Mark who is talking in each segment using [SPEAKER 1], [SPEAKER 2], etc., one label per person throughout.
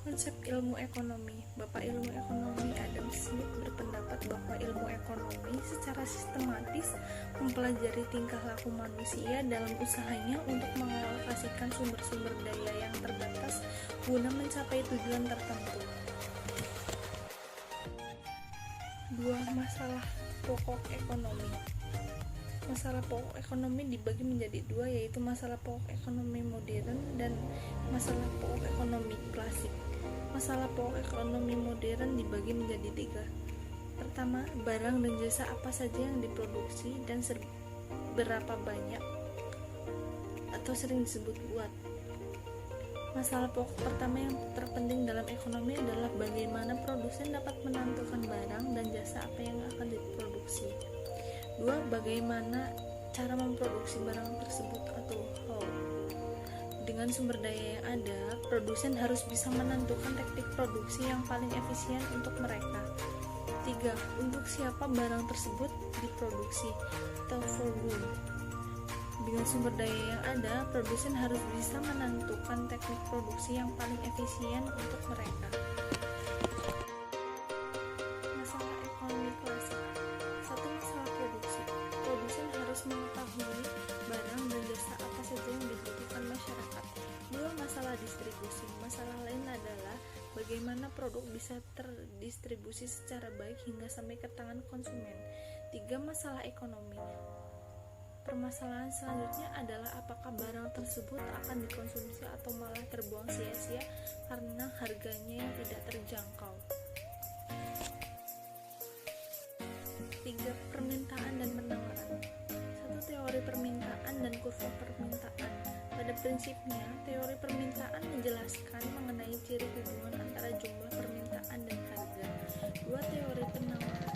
[SPEAKER 1] Konsep ilmu ekonomi. Bapak ilmu ekonomi Adam Smith berpendapat bahwa ilmu ekonomi secara sistematis mempelajari tingkah laku manusia dalam usahanya untuk mengalokasikan sumber-sumber daya yang terbatas guna mencapai tujuan tertentu. 2. Masalah pokok ekonomi. Masalah pokok ekonomi dibagi menjadi dua, yaitu masalah pokok ekonomi modern dan masalah pokok ekonomi klasik. Masalah pokok ekonomi modern dibagi menjadi tiga. Pertama, barang dan jasa apa saja yang diproduksi dan berapa banyak atau sering disebut buat. Masalah pokok pertama yang terpenting dalam ekonomi adalah bagaimana produsen dapat menentukan barang dan jasa apa yang akan diproduksi. 2. Bagaimana cara memproduksi barang tersebut atau how. Dengan sumber daya yang ada, produsen harus bisa menentukan teknik produksi yang paling efisien untuk mereka. 3. Untuk siapa barang tersebut diproduksi atau for whom. Dengan sumber daya yang ada, produsen harus bisa menentukan teknik produksi yang paling efisien untuk mereka. Masalah ekonomi klasik. 1. Masalah produksi. Produsen harus mengetahui barang dan jasa apa saja yang dibutuhkan masyarakat. 2. Masalah distribusi. Masalah lain adalah bagaimana produk bisa terdistribusi secara baik hingga sampai ke tangan konsumen. 3. Masalah ekonomi. Permasalahan selanjutnya adalah apakah barang tersebut akan dikonsumsi atau malah terbuang sia-sia karena harganya yang tidak terjangkau. 3. Permintaan dan penawaran. 1. Teori permintaan dan kurva permintaan. Pada prinsipnya, teori permintaan menjelaskan mengenai ciri hubungan antara jumlah permintaan dan harga. 2. Teori penawaran.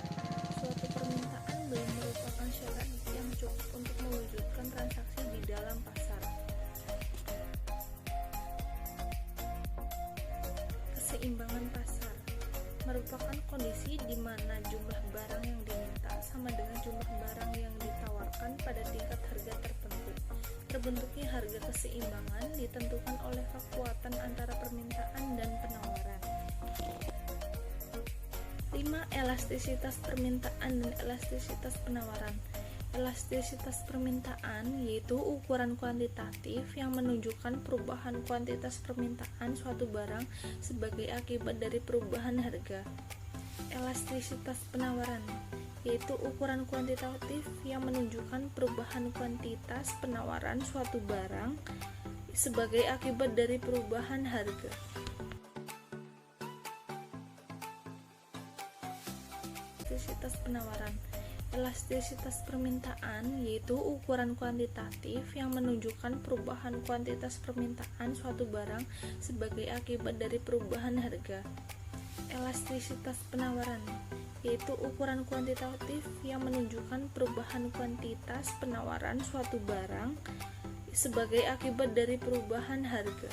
[SPEAKER 1] Suatu permintaan belum merupakan syarat yang cukup untuk mewujudkan transaksi di dalam pasar. Keseimbangan pasar merupakan kondisi di mana jumlah barang yang diminta sama dengan jumlah barang yang ditawarkan pada tingkat harga tertentu. Terbentuknya harga keseimbangan ditentukan oleh kekuatan antara permintaan dan penawaran. 5. Elastisitas permintaan dan elastisitas penawaran. Elastisitas permintaan yaitu ukuran kuantitatif yang menunjukkan perubahan kuantitas permintaan suatu barang sebagai akibat dari perubahan harga. Elastisitas penawaran yaitu ukuran kuantitatif yang menunjukkan perubahan kuantitas penawaran suatu barang sebagai akibat dari perubahan harga. Elastisitas penawaran. Elastisitas permintaan yaitu ukuran kuantitatif yang menunjukkan perubahan kuantitas permintaan suatu barang sebagai akibat dari perubahan harga. Elastisitas penawaran yaitu ukuran kuantitatif yang menunjukkan perubahan kuantitas penawaran suatu barang sebagai akibat dari perubahan harga.